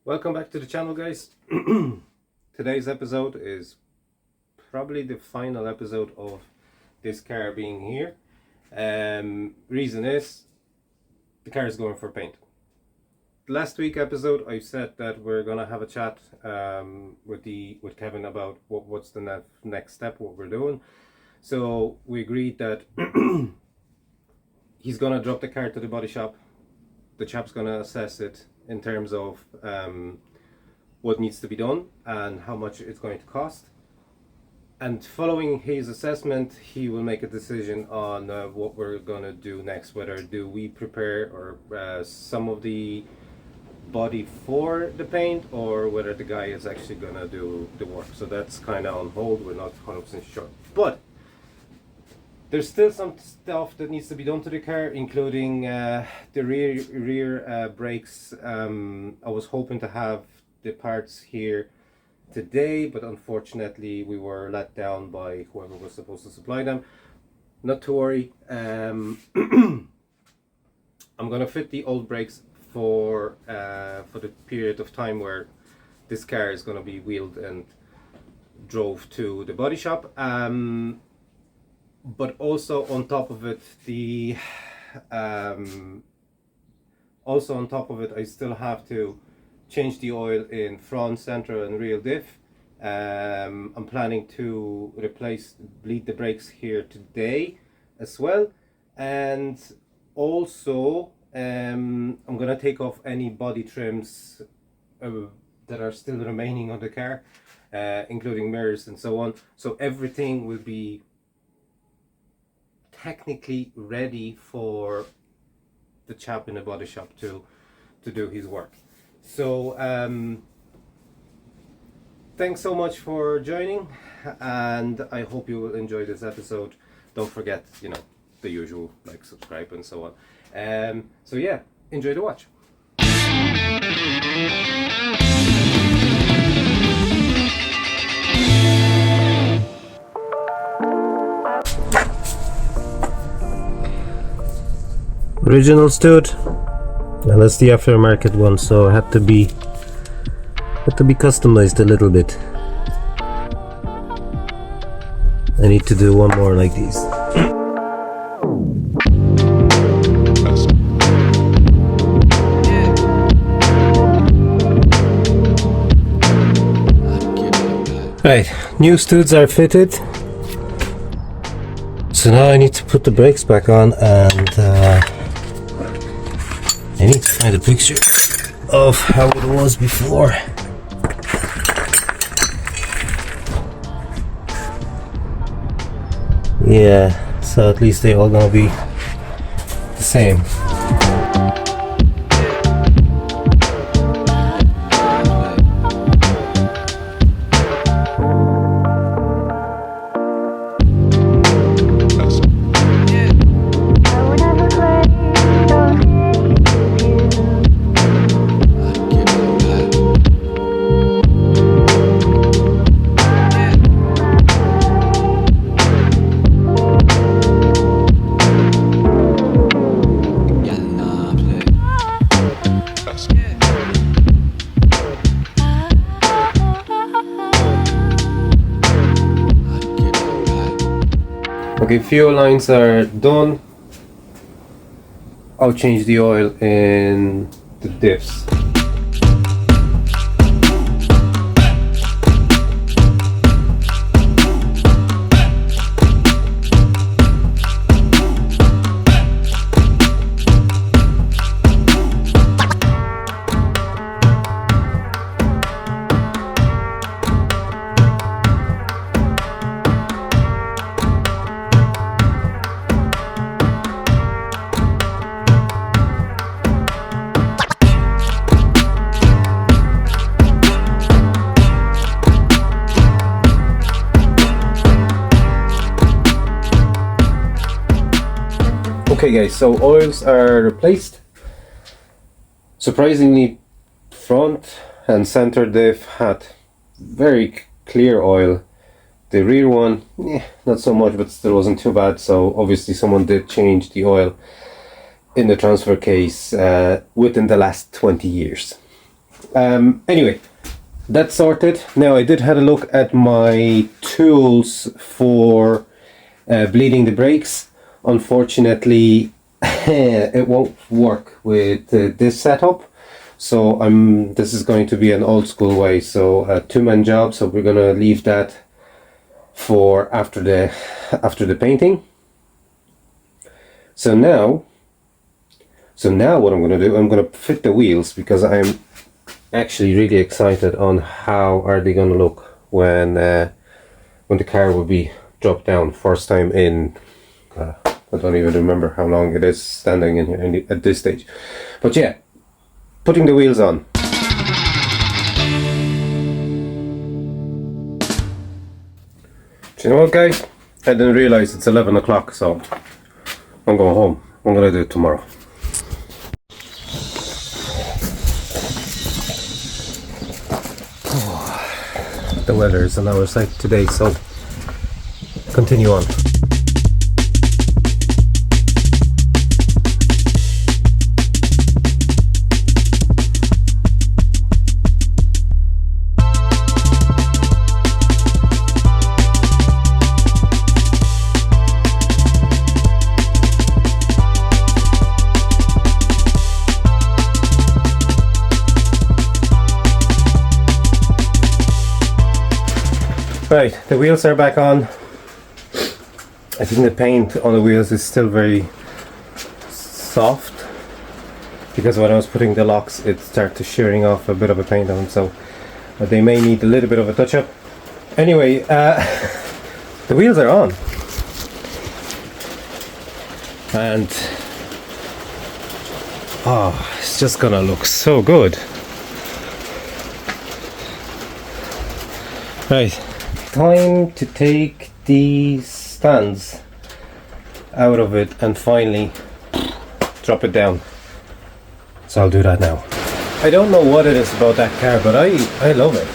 Welcome back to the channel, guys. Today's episode is probably the final episode of this car being here. Reason is the car is going for paint. Last week episode I said that we're gonna have a chat with Kevin about what's the next step, what we're doing. So we agreed that he's gonna drop the car to the body shop. The chap's gonna assess it in terms of what needs to be done and how much it's going to cost. And following his assessment, he will make a decision on what we're gonna do next. Whether do we prepare or some of the body for the paint, or whether the guy is actually gonna do the work. So that's kind of on hold. We're not 100% sure, but there's still some stuff that needs to be done to the car, including the rear brakes. I was hoping to have the parts here today, but unfortunately we were let down by whoever was supposed to supply them. Not to worry. I'm gonna fit the old brakes for the period of time where this car is gonna be wheeled and drove to the body shop. But also on top of it, I still have to change the oil in front, center, and rear diff. I'm planning to bleed the brakes here today as well, and also I'm gonna take off any body trims that are still remaining on the car, including mirrors and so on. So everything will be technically ready for the chap in the body shop to do his work. So thanks so much for joining, and I hope you will enjoy this episode. Don't forget, the usual, like, subscribe and so on. So yeah, enjoy the watch. Original stood, and that's the aftermarket one, so it had to be customized a little bit. I need to do one more like these. Right, new studs are fitted. So now I need to put the brakes back on, and I need to find a picture of how it was before. Yeah, so at least they all gonna be the same. Okay, fuel lines are done. I'll change the oil in the diffs. Okay guys, so oils are replaced. Surprisingly, front and center diff had very clear oil. The rear one, not so much, but still wasn't too bad. So obviously someone did change the oil in the transfer case within the last 20 years. Anyway, that's sorted. Now I did have a look at my tools for bleeding the brakes. Unfortunately, it won't work with this setup. So this is going to be an old school way. So a two-man job. So we're gonna leave that for after the painting. So now what I'm gonna do, I'm gonna fit the wheels, because I'm actually really excited on how are they gonna look when the car will be dropped down first time in I don't even remember how long it is standing in here at this stage. But yeah, putting the wheels on. Do you know what, guys? I didn't realize it's 11 o'clock, so I'm going home. I'm gonna do it tomorrow. The weather is on our side today, so continue on. Right, the wheels are back on. I think the paint on the wheels is still very soft, because when I was putting the locks it started shearing off a bit of a paint on them, so they may need a little bit of a touch up. Anyway, the wheels are on, and it's just gonna look so good. Right, time to take these stands out of it and finally drop it down. So I'll do that now. I don't know what it is about that car, but I love it.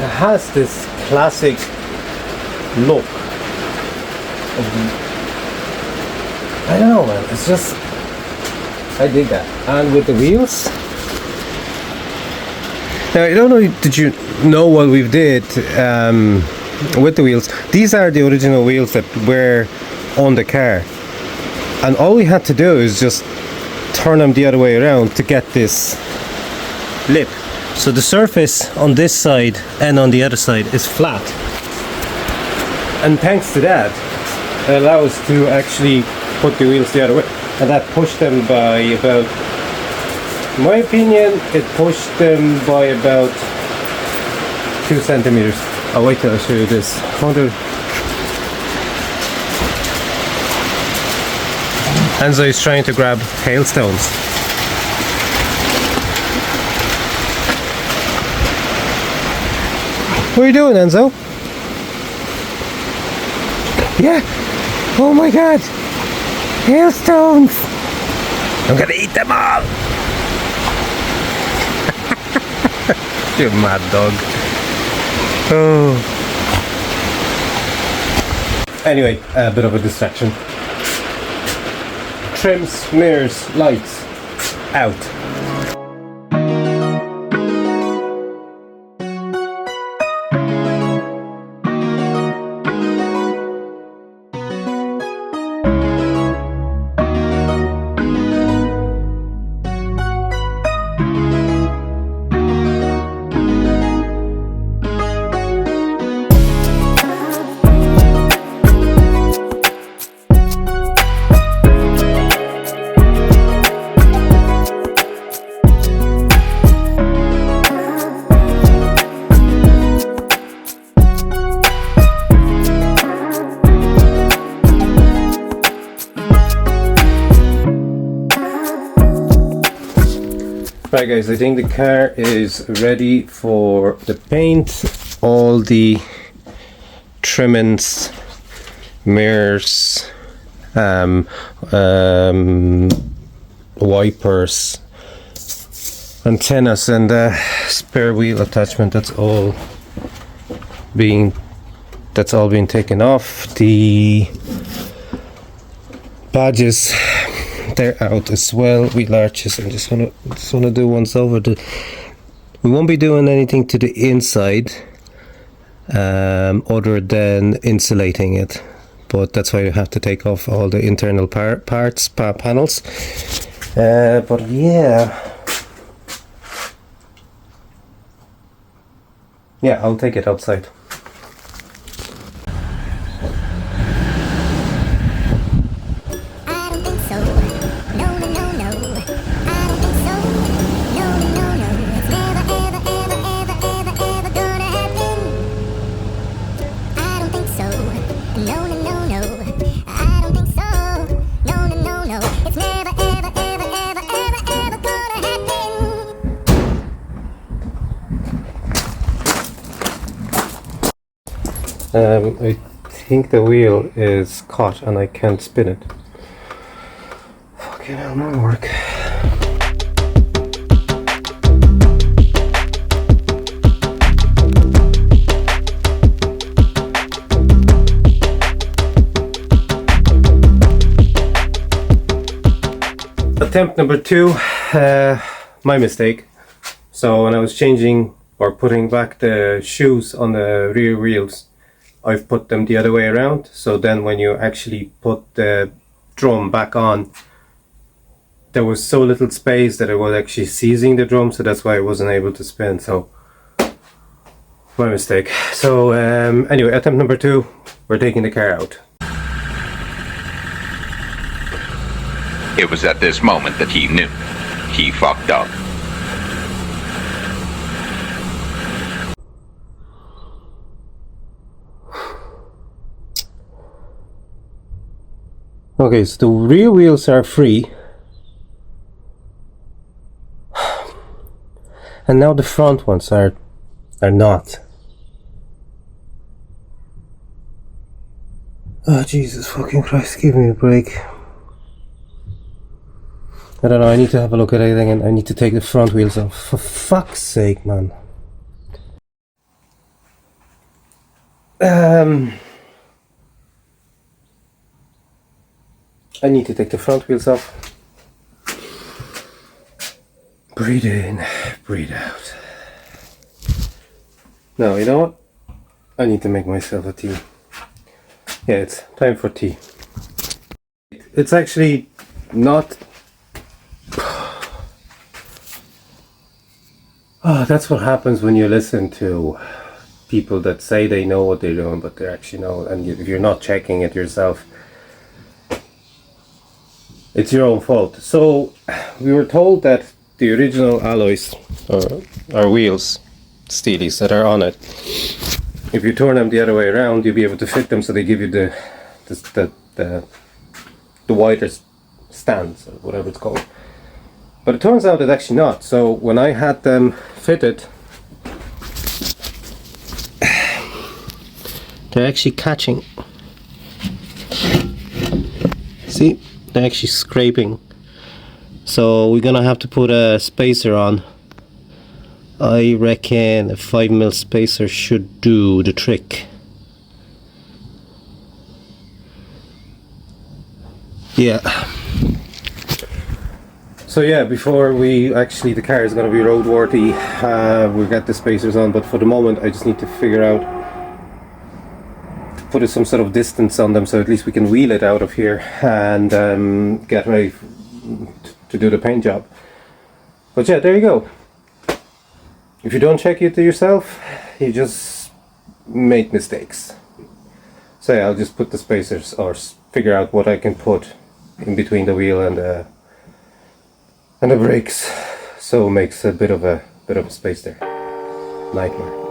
It has this classic look of, I don't know, man, it's just, I dig that. And with the wheels, now I don't know, did you know what we did with the wheels? These are the original wheels that were on the car, and all we had to do is just turn them the other way around to get this lip. So the surface on this side and on the other side is flat, and thanks to that it allows us to actually put the wheels the other way, and that pushed them by about, in my opinion, it pushed them by about 2 centimeters. I'll wait till I show you this. Enzo is trying to grab hailstones. What are you doing, Enzo? Yeah. Oh my god. Hailstones. I'm gonna eat them all. You mad dog. Oh. Anyway, a bit of a distraction. Trims, mirrors, lights, out. Right guys, I think the car is ready for the paint. All the trimmings, mirrors, wipers, antennas, and spare wheel attachment, that's all being taken off. The badges, they're out as well. Wheel arches. I'm just wanna do once over the. We won't be doing anything to the inside, other than insulating it. But that's why you have to take off all the internal panels. But yeah. Yeah, I'll take it outside. I think the wheel is caught and I can't spin it. Fucking hell, no work. Attempt number 2, my mistake. So when I was changing or putting back the shoes on the rear wheels, I've put them the other way around, so then when you actually put the drum back on, there was so little space that it was actually seizing the drum, so that's why I wasn't able to spin. So my mistake. So anyway, attempt number 2, we're taking the car out. It was at this moment that he knew he fucked up. Okay, so the rear wheels are free, and now the front ones are not. Oh Jesus fucking Christ, give me a break. I don't know, I need to have a look at everything and I need to take the front wheels off. For fuck's sake, man. I need to take the front wheels off. Breathe in, breathe out. Now, you know what? I need to make myself a tea. Yeah, it's time for tea. It's actually not... Oh, that's what happens when you listen to people that say they know what they're doing, but they actually know, and if you're not checking it yourself, it's your own fault. So we were told that the original alloys or wheels, steelies that are on it, if you turn them the other way around, you'll be able to fit them, so they give you the wider stands or whatever it's called. But it turns out it's actually not. So when I had them fitted, they're actually catching. See? They're actually scraping. So we're gonna have to put a spacer on. I reckon a 5mm spacer should do the trick. Yeah. So yeah, before the car is going to be roadworthy, we'll get the spacers on, but for the moment I just need to figure out, put some sort of distance on them so at least we can wheel it out of here and get ready to do the paint job. But yeah, there you go. If you don't check it yourself, you just make mistakes. So yeah, I'll just put the spacers or figure out what I can put in between the wheel and the brakes, so it makes a bit of a space there. Nightmare.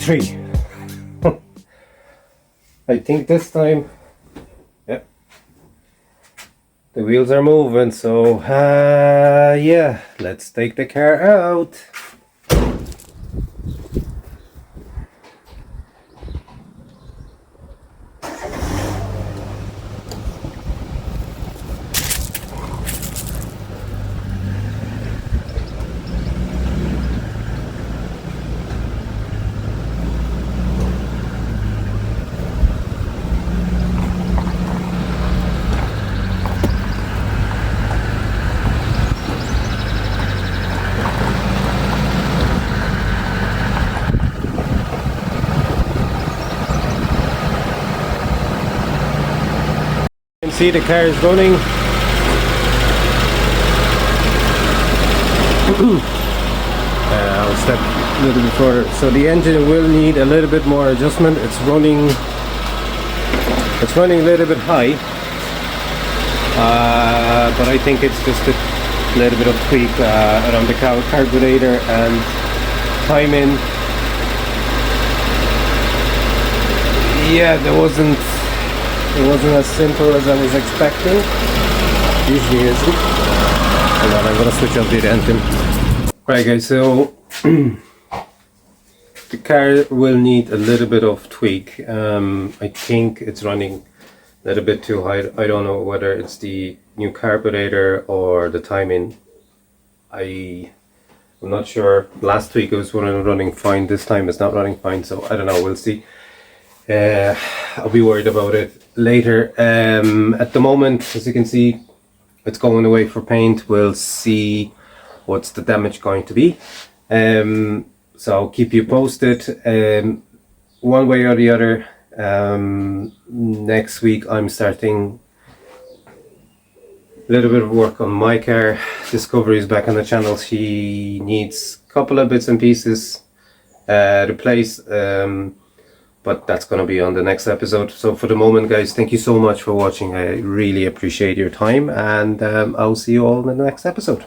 3. I think this time, yeah, the wheels are moving, so yeah, let's take the car out. You can see the car is running. I'll step a little bit further. So the engine will need a little bit more adjustment. It's running a little bit high, but I think it's just a little bit of tweak around the carburetor and timing. Yeah, it wasn't as simple as I was expecting. Usually isn't. Hold on, I'm gonna switch off the engine. Right guys, so the car will need a little bit of tweak. I think it's running a little bit too high. I don't know whether it's the new carburetor or the timing. I'm not sure. Last week it was running fine. This time it's not running fine, so I don't know. We'll see. I'll be worried about it later. At the moment, as you can see, it's going away for paint. We'll see what's the damage going to be. So I'll keep you posted one way or the other. Next week I'm starting a little bit of work on my car. Discovery is back on the channel. She needs a couple of bits and pieces replaced, but that's going to be on the next episode. So for the moment guys, thank you so much for watching. I really appreciate your time, and I'll see you all in the next episode.